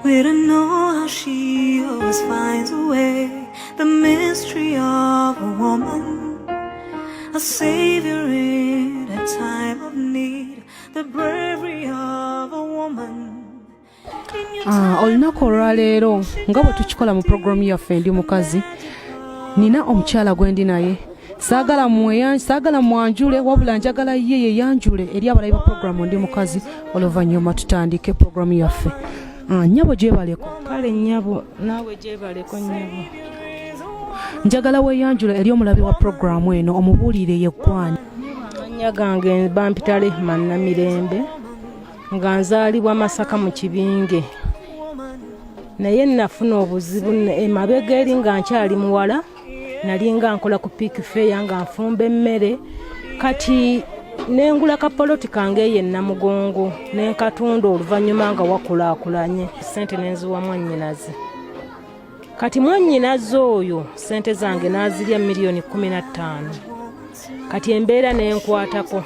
We don't know how she always finds a way. The mystery of a woman, a savior in a time of need. The bravery of a woman. Olunaku olwaleero nga bwe tukikola mu programu yaffe Ndi Mukazi, nina omukyala gwendi naye. Saagala mwanjule wabula njagala ye yeyanjule eri abalabi ba programu Ndi Mukazi oluvannyuma tutandike programu yaffe. Nnyabo gyebaleko. Kale nnyabo naawe gyebaleko nnyabo. Njagala weeyanjula eri omulabi wa programu eno omubuulire yeggwani. Amannya gange bampita Rehema Namirembe nga nzaalibwa Masaka mu Kibinge. Naye nafuna obuzibu emabega eri nga nkyali muwala, nali nga nkola ku piiki feya nga nfumba emmere, kati nengula kapoloti kange ye Namugongo nenkatunda oluvannyuma nga wakulaakulanye ssente nenziwa mwannyinaze. Kati mwannyinaze oyo ssente zange nazirya miliyoni 15. Kati embeera nenkwatako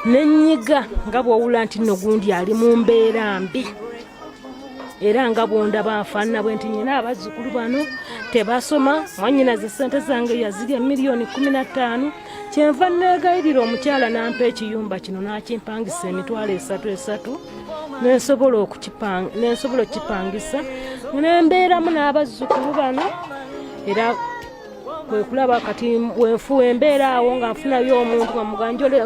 nenyiga nga bw'owula nti nno gundi ali mu mbeera mbi era nga bwondaba nfaanana bwe nti nyina abazzukulu bano tebasoma. Mwannyinaze ssente zange yazirya miliyoni 15. Kyenva neegayirira omukyala nampa ekiyumba kino n'akimpangisa emitwalo 3 nensobola okukipangisa nembeeramu n'abazzukulu bano era kwe kulaba kati wenfuwa embeera awo nga nfunayo omuntu nga muganjole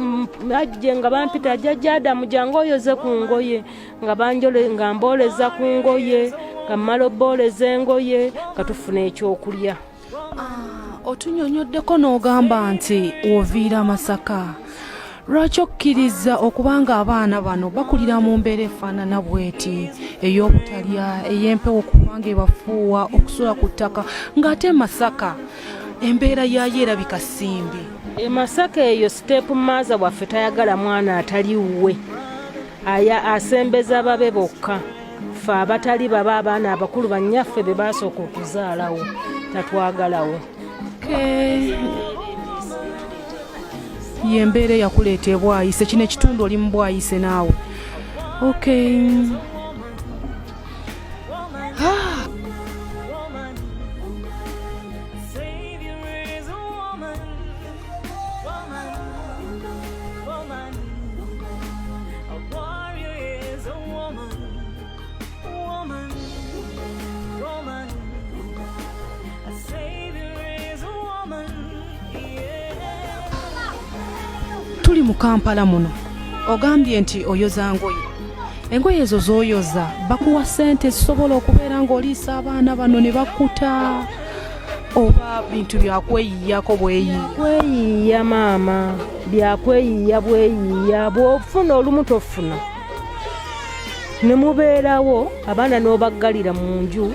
ajje nga bampita jjajja mujange oyoze ku ngoye nga banjole nga mbooleza ku ngoye nga mmala obbooleza engoye nga tufuna ekyokulya. Otunyonyoddeko n'ogamba nti oviira Masaka. Lwaki okkiriza okubanga abaana bano bakulira mu mbeera efaanana bweti ey'obutalya ey'empewo kubanga ebafuuwa okusula ku ttaka ng'ate Masaka embeera yayo erabika simbi. Masaka eyo Step Maaza waffe tayagala mwana atali wuwe, asembeza babe bokka. Ffe abatali baba abaana abakulu bannyaffe be baasooka okuzaalawo tatwagalawo. Yembeera yakuleeta ebwayise, kino ekitundu oli mu bwayise naawe. Tuli mu Kampala muno. Ogambye nti oyoza ngoye. Engoye ezo z'oyoza bakuwa ssente zisobola okubeera ng'oliisa abaana bano ne bakkuta oba bintu byakweyiyako bweyiya? Kweyiya maama, byakweyiya bweyiya, bw'ofuna olumu tofuna. Ne mubeerawo abaana n'obaggalira mu nju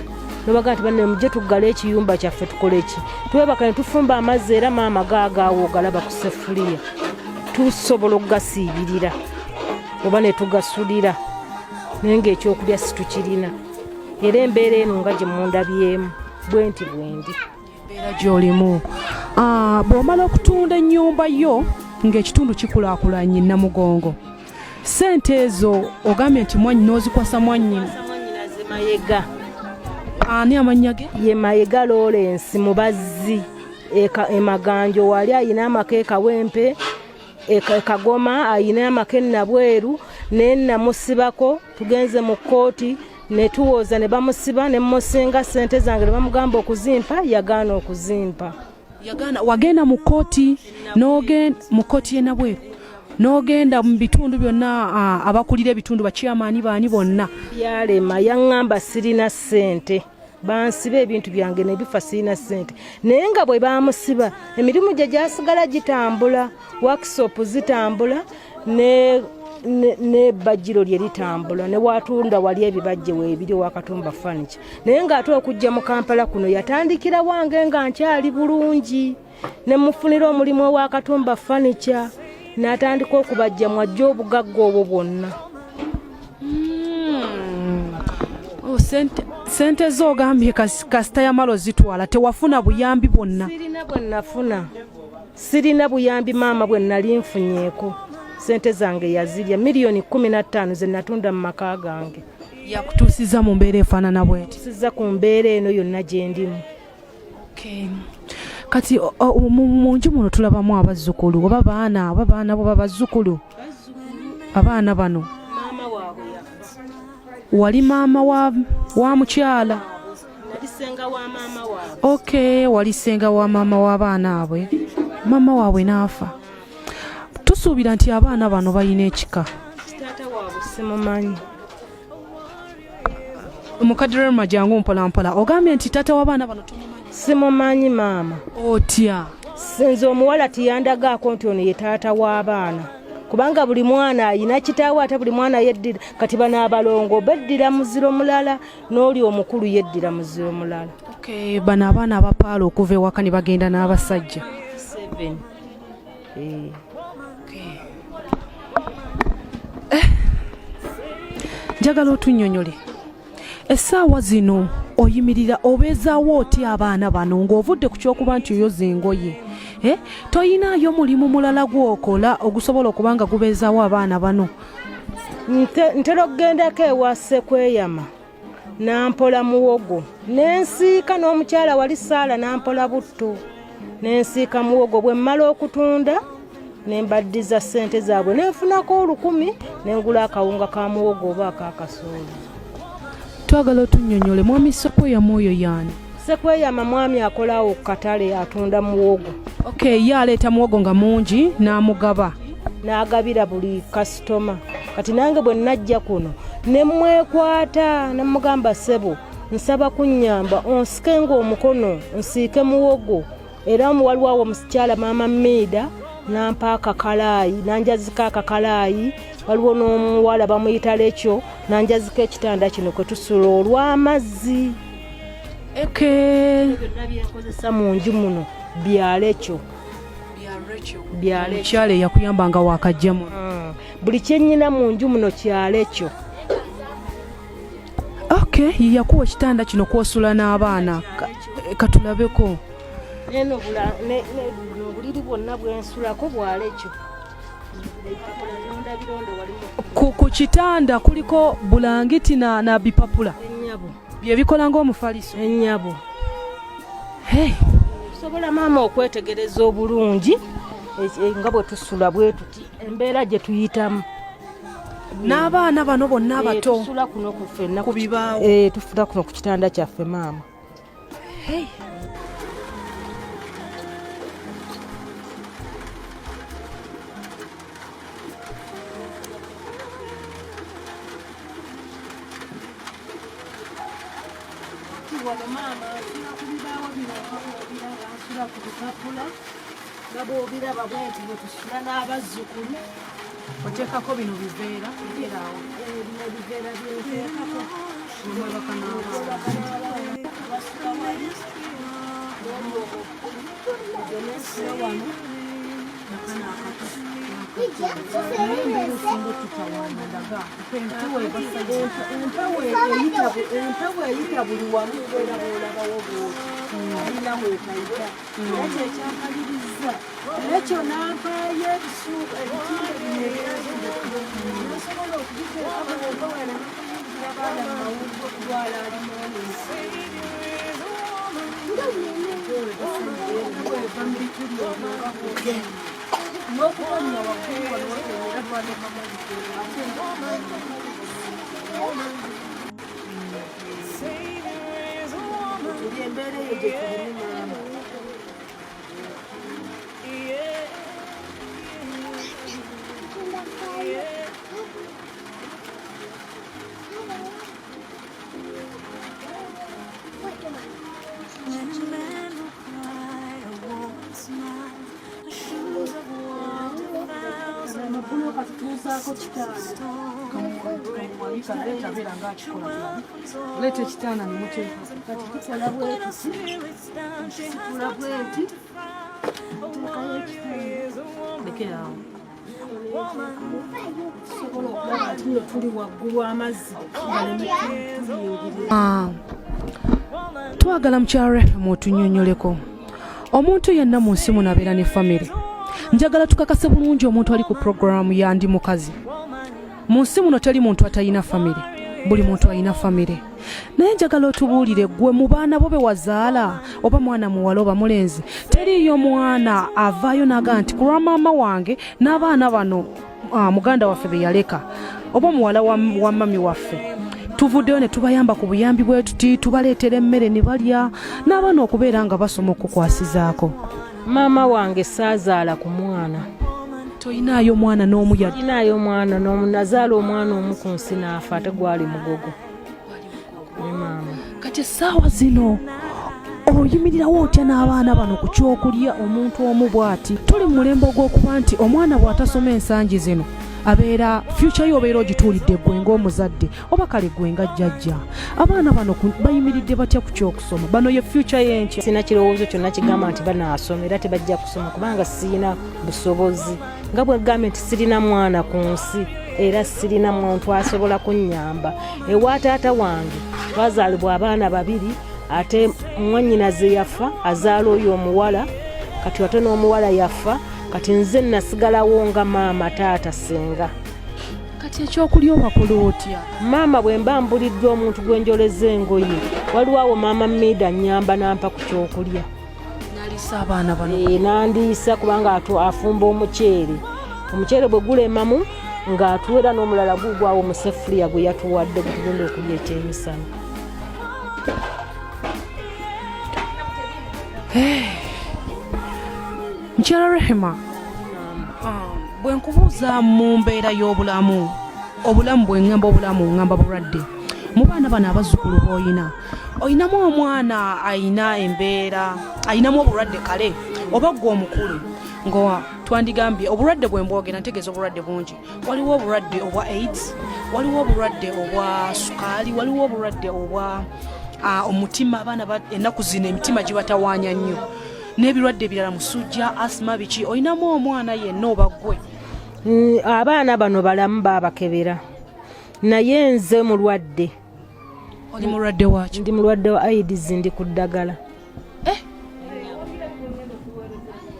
nobaga nti banne mujje tuggala ekiyumba kyaffe tukole ki. Twebaka ne tufumba amazzi era maama gaagaawo ogalaba ku seffuliya. Tusobola okugasiibirira oba ne tugasulira naye ng'ekyokulya situkirina. Era embeera eno nga gye mundabyemu bwenti bwendi embeera gy'olimu. Bw'omala okutunda ennyumba yo ng'ekitundu kikulaakulanye Namugongo, ssente ezo ogambye nti n'ozikwasa mwannyina Mayega. Ani amannya ge? Ye Mayega Lawrence Mubazzi Emaganjo. Wali ayina amaka ekawempe Kagoma, ayina amaka Nabweru ne namusibako. Tugenze mu kooti ne tuwoza ne bamusiba ne musinga ssente zange ne bamugamba okuzimpa, yagaana okuzimpa. Wagenda mu kooti n'ogenda mu kooti Nabweru n'ogenda mu bitundu byonna abakulira ebitundu bakyamaani baani bonna byalema, yaŋŋamba sirina ssente bansiba ebintu byange ne bifa sirina ssente. Naye nga bwe bamusiba emirimu gye gyasigala gitambula, workshop zitambula ne bajjiro lye litambula ne watunda wali ebibajje weebiri wakatumba furniture. Naye ng'ate okujja mu Kampala kuno yatandikira wange nga nkyali bulungi ne mufunira omulimu owakatumba furniture n'atandika okubajja mwajja obugagga obwo bwonna. Sente z'ogambye kasita yamalo zitwala tewafuna buyambi bwonna? Sirina bwe nafuna, sirina buyambi maama bwe nali nfunyeeko. Sente zange yazirya miliyoni 15 ze natunda mu maka gange. yakutuusiza mu mbeera efaanana bw'eti? Sizza ku mbeera eno yonna gye ndimu. Okay. Kati mu nju muno tulabamu abazzukulu oba baana bo babazzukulu? Abaana bano Maama waabwe yafa. wali maama wa mukyala? Nali ssenga wa maama waabwe. Okay, wali ssenga wa maama w'abaana abwe. Maama waabwe n'afa. Tusuubira nti abaana bano balina ekika. Taata waabwe simumanyi. Mukadde Rehema jangu mpolampola ogambye nti taata w'abaana bano tumumanyi? Simumanyi maama. Otya? Nze omuwala tiyandagaako nti ono ye taata w'abaana. Kubanga buli mwana ayina kitaawe ate buli mwana yeddira. Kati bano abalongo beddira muziro mulala n'oli omukulu yeddira muziro mulala. Okay, bano abaana abapaala okuva ewaka ne bagenda n'abasajja 7. Njagala otunnyonnyole essaawa zino oyimirira obeezaawo otya abaana bano ng'ovudde ku kyokuba nti oyoza engoye, toyinaayo mulimu mulala gw'okola ogusobola okuba nga gubeezaawo abaana bano? Ntera okugendako ewa Ssekweyama nampola muwogo nensiika n'omukyala wali Saala nampola butto nensiika muwogo bwe mmala okutunda nembaddiza ssente zaabwe nenfunako 10 nengula akawunga ka muwogo oba akakasooli. Twagala otunnyonnyole mwami Ssekweyama oyo yaani? Ssekweyama mwami akolawo ku katale atunda muwogo. Okay, ye aleeta muwogo nga mungi n'amugaba? N'agabira buli kasitoma. Kati nange bwe najja kuno ne mwekwata ne mugamba ssebo nsaba kunnyamba onsike ng'omukono nsiike muwogo era waliwo awo omukyala maama Mmida nampa akakalaayi nanjazika akakalaayi waliwo n'omuwala bamuyita Lekyo nanjazika ekitanda kino kwe tusula olw'amazzi. Byonna byenkozesa mu nju muno bya Lekyo. Mukyala yakuyambanga wakajja muno? Buli kyennyina mu nju muno kya Lekyo. Okay, ye yakuwa ekitanda kino kwosula n'abaana. Katulabeko. Neno obuliri bwonna bwensulako bwa Lekyo. Ku kitanda kuliko bulangiti na bipapula bye bikola ng'omufaliso. Ennyabo. Sobola maama okwetegereza obulungi nga bwe tusula bwe tuti embeera gye tuyitamu. N'abaana bano bonna abato tusula kuno kufenna ku bibaawo. Tufula kuno ku kitanda kyaffe maama. Babobiraba bwenti bwe tusula n'abazzukulu oteekako bino biveera awo ebiveera byenteekako mwebaka n'abaana. Empewo eyita buli wamu era bw'olabawo bwoti alina mwekayita era kyekyakaliriza ekyo nampaayo ebisuuka ebitimbe nasobola okugiteekamu empawera nayingira abaana mumawulire okutwala alimonesi eva mubituli obugabuge n'okubonya waggulu waliwo era twadeka embeera eyo gye tulimu maama. Leeta ekitanda ne muteeka. Kati tukola bweti situla bweti tuteekayo ekitanda Lekera awo. tusobola okulaba nti tuli waggulu amazzi galeme. Twagala mukyala Rehema otunnyonnyoleko omuntu yenna mu nsi muno abeera ne famire. Njagala tukakase bulungi omuntu ali ku puroguramu ya Ndi Mukazi. Mu nsi muno teri muntu atalina famire. buli muntu alina famire. Naye njagala otubuulire gwe mu baana bo be wazaala oba mwana muwala oba mulenzi teriiyo mwana avaayo naga nti kulwa maama wange n'abaana bano muganda waffe be yaleka oba muwala wa mami waffe tuvuddeyo ne tubayamba ku buyambi bwe tuti tubaleetera emmere ne balya n'abaana okubeera nga basoma okukwasizaako. Maama wange saazaala ku mwana. Toyinaayo mwana n'omu yadde? Toyinaayo mwana n'omu. Nazaala omwana omu ku nsi n'afa ate gwali mugogo. Kati essaawa zino oyimirirawo otya n'abaana bano ku kyokulya omuntu omu bw'ati? Tuli mu mulembe ogw'okuba nti omwana bw'atasoma ensangi zino abeera future yo obeera ogituulidde gwe ng'omuzadde oba kale gwe nga jjajja. Abaana bano bayimiridde batya ku kyokusoma? Bano ye future y'enkya. Sina kirowoozo kyonna kigamba nti banaasoma era tebajja kusoma kubanga sirina busobozi. Nga bwe gamba nti sirina mwana ku nsi era sirina muntu asobola kunnyamba. Ewa taata wange twazaalibwa abaana babiri ate mwannyina ze yafa azaala oyo omuwala kati ate n'omuwala yafa kati nze nasigalawo nga maama taata senga. Kati ekyokulya obakola otya? Maama bwe mba mbuliddwa omuntu gwe njoleza engoye waliwo awo maama Mida nnyamba nampa ku kyokulya. Naliisa abaana bano? Nandiisa kubanga afumba omuceere. Omuceere bwe gulemamu ng'atuwera n'omulala gugwawo mu sefuliya gwe yatuwadde gutugenda okulya ekyemisana. Mukyala Rehema, bwe nkubuuza mu mbeera y'obulamu bwe ngamba obulamu ngamba bulwadde mu baana bano abazzukulu b'oyina oyinamu omwana ayina embeera ayinamu obulwadde kale oba gwe omukulu nga twandigambye obulwadde bwe mbwogera ntegeeza obulwadde bungi. Waliwo obulwadde obwa AIDS, waliwo obulwadde obwa sukaali, waliwo obulwadde obwa omutima. Abaana ennaku zino emitima gibatawaanya nnyo n'ebirwadde ebirala musujja asima biki. Oyinamu omwana yenna oba ggwe? Abaana bano balamu baabakebera naye nze mulwadde. Oli mulwadde waki? Ndi mulwadde wa AIDS, ndi ku ddagala.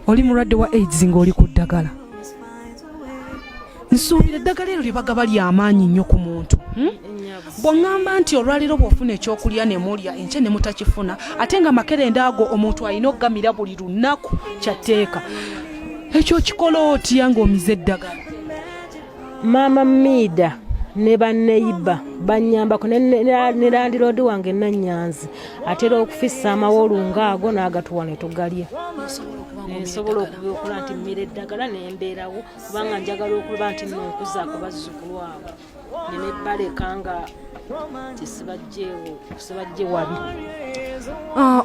Oli mulwadde wa AIDS ng'oli ku ddagala? Nsuubira eddagala eryo lye bagaba ly'amaanyi nnyo ku muntu. Bw'oŋŋamba nti olwaliro bw'ofuna ekyokulya ne mulya enkya ne mutakifuna ate nga makerenda ago omuntu alina okugamira buli lunaku kyatteeka, ekyo kikola otya ng'omize eddagala? Maama Mida ne banneyiba bannyambako ne landiroodi wange Nannyanzi atera okufissa amawolu ng'ago n'agatuwa ne tugalya. Nsobola okuba nti mmira eddagala nembeerawo kubanga njagala okuba nti nonkuzaako bazzukulu abo nebaleka nga tisibajje wabi.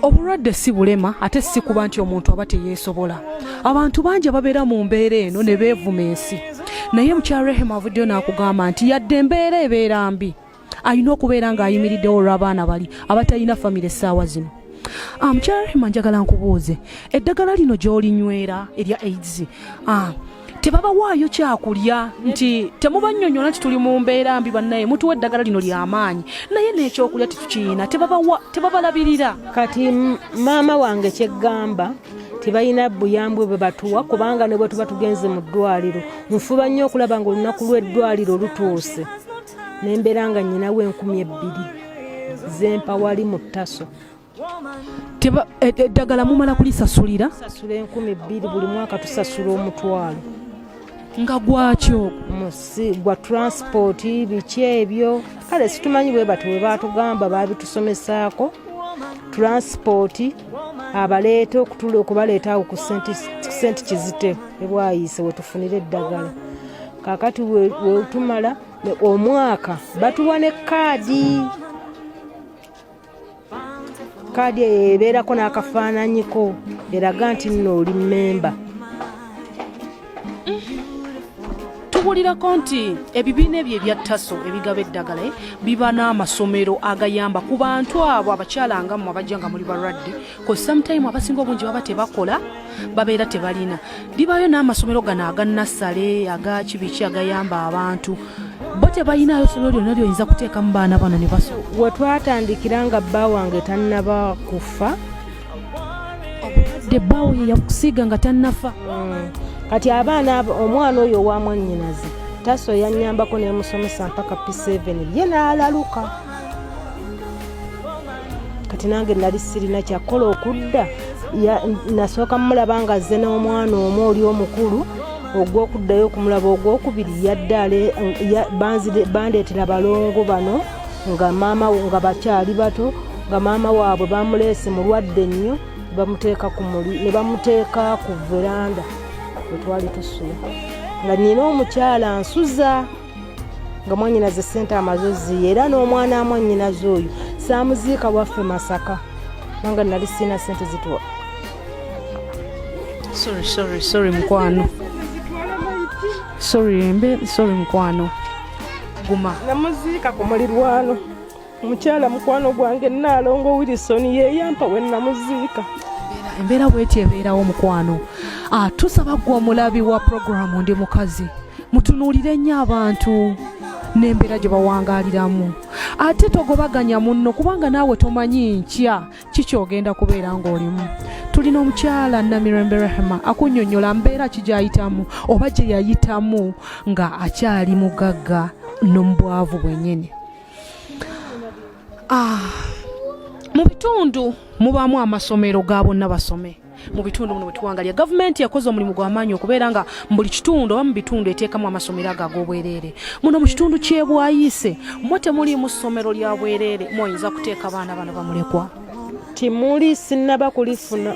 Obulwadde si bulema ate si kuba nti omuntu aba teyeesobola. Abantu bangi babeera mu mbeera eno ne beevuma ensi. Naye mukyala Rehema avuddeyo n'akugamba nti yadde embeera ebeera mbi alina okubeera ng'ayimiriddewo olw'abaana bali abatalina famire essaawa zino. Mukyala Rehema njagala nkubuuze eddagala lino gy'olinywera erya AIDS tebabawaayo kyakulya nti temubannyonnyola nti tuli mu mbeera mbi bannaye mutuwa eddagala lino ly'amaanyi naye n'ekyokulya tetukiyina tebabalabirira? Kati maama wange kyeggamba tebalina buyambwe bwe batuwa kubanga ne bwe tuba tugenze mu ddwaliro nfuba nnyo okulaba ng'olunaku lw'eddwaliro lutuuse nembeera nga nnyinawo 2,000 zempa wali mu ttaso. Eddagala mumala kulisasulira? Sasula 2,000 buli mwaka tusasula 1,000. Nga gwakyo gwa transport biki ebyo kale situmanyi bwe bati bwe batugamba babitusomesaako transport abaleeta okubaleeta awo ku senti kizite ebwayise wetufunira eddagala. Kakati wetumala omwaka batuwa ne kaadi ebeerako n'akafaananyiko eraga nti nno oli mmemba. Tubulirako nti ebibiina ebyo ebya ttaso ebigaba eddagala biba n'amasomero agayamba ku bantu abo abakyala nga mmwe abajja nga muli balwadde cause sometime abasinga obungi baba tebakola babeera tebalina. Libayo n'amasomero gano aga nassale aga kibiki agayamba abantu bo tebalinayo somero lyonna lyoyinza kuteeka mu baana bano ne basoma. We twatandikira nga bba wange tannaba kufa obulwadde bbaawo ye yakusiiga nga tannafa. Kati abaana omwana oyo owa mwannyinaze taso yannyambako nemusomesa mpaka P7 ye n'alaluka. Kati nange nali sirina kyakola okudda, nasooka mulaba nga azze n'omwana omu oli omukulu, ogw'okuddayo okumulaba ogwokubiri yadde bandeetera balongo bano nga maama nga bakyali bato, nga maama waabwe bamuleese mulwadde nnyo, ne bamuteeka ku veranda we twali tusula, nga nina omukyala ansuza nga mwannyinaze ssente amazozi, era n'omwana mwannyinaze oyo saamuziika waffe Masaka nanga nali sina ssente zitwa. Sorry mukwano. Sorry mukwano. Guma. Namuziika ku mulirwano. Omukyala mukwano gwange Naalongo Wilson ye yampa we namuziika. Embeera bw'eti ebeerawo mukwano. Tusaba gwe omulabi wa programu Ndi Mukazi. Mutunuulire nnyo abantu n'embeera gye bawangaaliramu. Ate togobaganya munno kubanga naawe tomanyi nkya kiki ogenda kubeera ng'olimu. Tulina omukyala Namirembe Rehema akunnyonnyola mbeera ki gy'ayitamu oba gye yayitamu nga akyali mugagga n'omubwavu bwennyini. Mu bitundu mubaamu amasomero ga bonna basome. Mu bitundu muno bwetuwangalya gavumenti yakoze omulimu gw'amaanyi okubeera nga buli kitundu oba mu bitundu eteekamu amasomero ag'obwereere. Muno mu kitundu ky'e Bwayise mwe temuliimu ssomero lya bwereere mwoyinza kuteeka abaana bano bamulekwa? Timuli sinnaba kulifuna.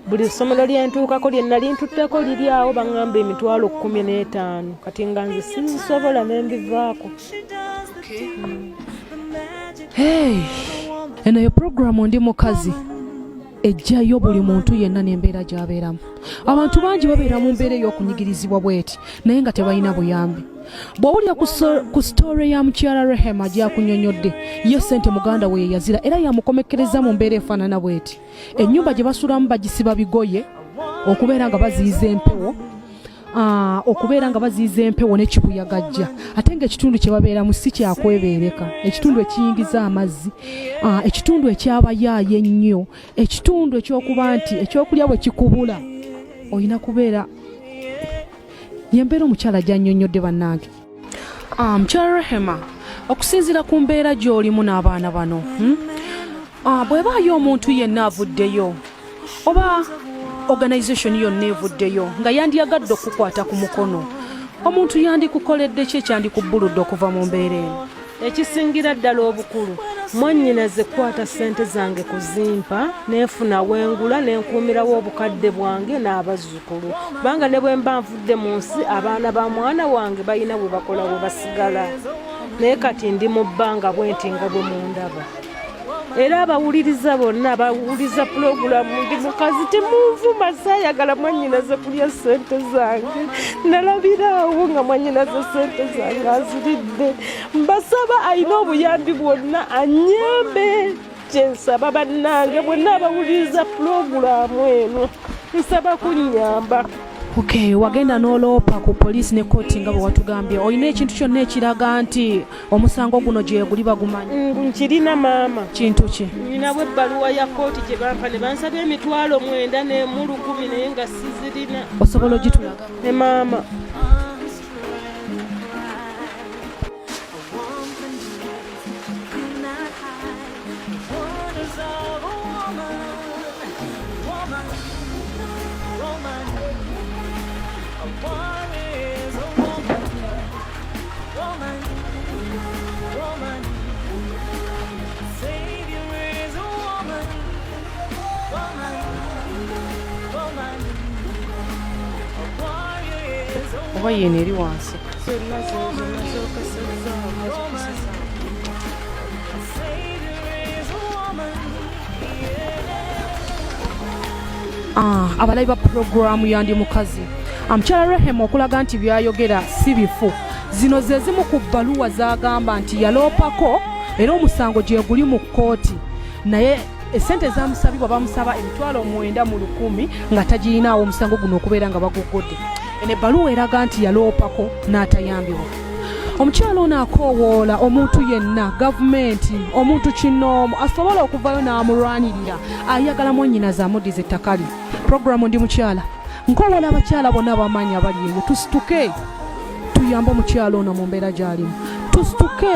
Buli ssomero lyentuukako lye nali ntutteko liri awo baŋŋamba emitwalo 15 kati nga nze sinsobola ne mbivaako. Eno yo programu Ndi Mukazi ejjayo buli muntu yenna n'embeera gy'abeeramu. Abantu bangi babeera mu mbeera ey'okunyigirizibwa bweti naye nga tebalina buyambi. Bw'owulira ku story ya mukyala Rehema gy'akunnyonnyodde, ye ssente muganda we ye yazira era yamukomekkereza mu mbeera efaanana bweti. Ennyumba gye basulamu bagisiba bigoye okubeera nga baziyiza empewo n'ekigweyagajja. Ate ng'ekitundu kye babeeramu si kyakwebeereka, ekitundu ekiyingiza amazzi, ekitundu ekyabayaaye ennyo, ekitundu ekyokuba nti ekyokulya bwe kikubula olina kubeera. Yembeera omukyala gy'annyonnyodde bannange. Mukyala Rehema, okusinziira ku mbeera gy'olimu n'abaana bano, bw'ebaayo omuntu yenna avuddeyo oba organization yonna evuddeyo nga yandiyagadde okukwata ku mukono, omuntu yandikukoledde ki ekyandikubbuludde okuva mu mbeera eno? Ekisingira ddala obukulu, mwannyinaze kwata ssente zange kuzimpa neefuna wengula nenkuumirawo obukadde bwange n'abazzukulu, kubanga ne bwe mba nvudde mu nsi abaana ba mwana wange balina bwe bakola bwe basigala. Naye kati ndi mu bbanga bwenti nga bwe mundaba. Era abawuliriza bonna abawuliza pulogulamu Ndi Mukazi temunvuma, saayagala mwannyinaze kulya ssente zange. Nalabiraawo nga mwannyinaze ssente zange aziridde. Mbasaba alina obuyambi bwonna annyambe. Kyensaba bannange bwonna abawuliriza pulogulamu eno nsaba kunnyamba. Wagenda n'oloopa ku poliisi ne kooti nga bwe watugambye. Olina ekintu kyonna ekiraga nti omusango guno gye guli bagumanyi? Nkirina maama. Kintu ki? Ninawo ebbaluwa ya kooti gye bampa ne bansaba emitwalo 9 ne mu 1000 naye nga sizirina. Osobola ogitulaga? Ne maama. Oba yeno eri wansi? Abalabi ba programu ya Ndi Mukazi, mukyala Rehema okulaga nti byayogera si bifu. Zino ze zimu ku bbaluwa zagamba nti yaloopako era omusango gye guli mu kkooti, naye essente zamusabibwa bamusaba emitwalo 9 mu 1000 nga tagiyinaawo omusango guno okubeera nga bagugodde. Eno ebbaluwa eraga nti yaloopako n'atayambibwa. Omukyala ono akoowoola omuntu yenna, gavumenti, omuntu kinoomu asobola okuvayo n'amulwanirira, ayagala mwannyinaze amuddiza ettaka lye. Programu Ndi Mukyala, nkoowoola abakyala bonna abamanyi abali eyo tusituke tuyamba omukyalo ono mu mbeera gy'alimu tusituke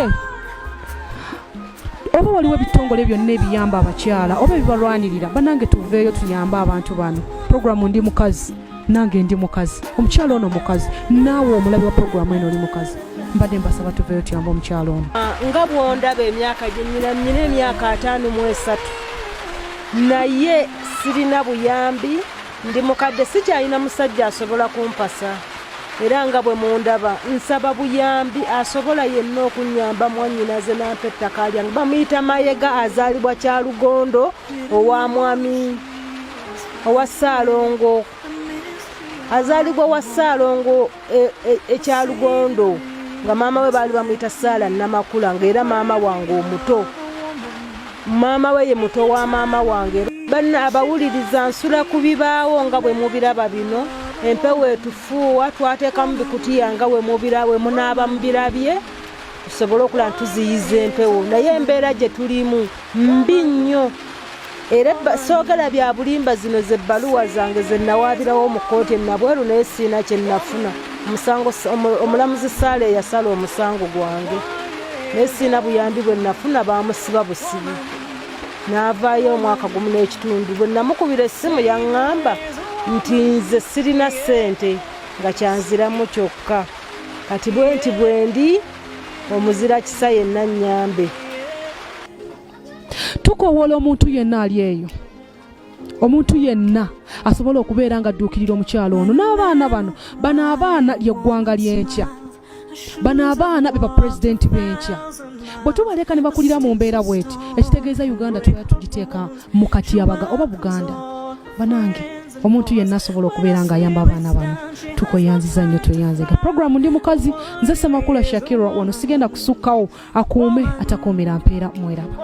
oba waliwo ebitongole byonna ebiyamba abakyala oba ebibalwanirira banange tuveeyo tuyambe abantu bano programu ndi mukazi nange ndi mukazi omukyalo ono mukazi naawe omulabi wa programu eno oli mukazi mbadde mbasaba tuveeyo tuyambe omukyalo ono nga bwondaba emyaka nina emyaka 53 naye sirina buyambi ndi mukadde sikyalina musajja asobola kumpasa era nga bwe mundaba nsaba buyambi asobola yenna okunyamba mwannyina ze nampa ettaka lyange bamuyita Mayega azaalibwa Kyalugondo owa mwami owa Ssaalongo azaalibwa wa Ssaalongo Ekyalugondo nga maama we baali bamuyita Saala Namakula ng'era maama wange omuto maama we ye muto wa maama wange banna abawuliriza nsula ku bibaawo nga bwe mubiraba bino empewo etufuuwa twateekamu bikutiya nga we mubirabwe munaaba mubirabye tusobole okulaba tuziyiza empewo naye embeera gye tulimu mbi nnyo era soogera bya bulimba zino ze bbaluwa zange ze nawaabirawo mu kkooti nabweru naye siina kye nnafuna omulamuzi Saala eyasala omusango gwange naye siina buyambi bwe nnafuna baamusiba busibi n'avaayo omwaka gumu n'ekitundu bwe namukubira essimu yaŋŋamba nti nze sirina ssente nga kyanziramu kyokka kati bwenti bwendi omuzira kisa yenna nnyambe tukowoola omuntu yenna ali eyo omuntu yenna asobola okubeera nga adduukirira omukyalo ono n'abaana bano abaana ly'eggwanga ly'enkya bano abaana be bapulezidenti b'enkya bwe tubaleka ne bakulira mu mbeera bweti ekitegeeza Uganda tuba tugiteeka mu katyabaga oba Buganda banange omuntu yenna asobola okubeera ng'ayamba abaana bano tukoyanziza nnyo tweyanzega programu ndi mukazi nze Ssemakula Shakira wano sigenda kusukkawo akuume atakuumira mpeera mweraba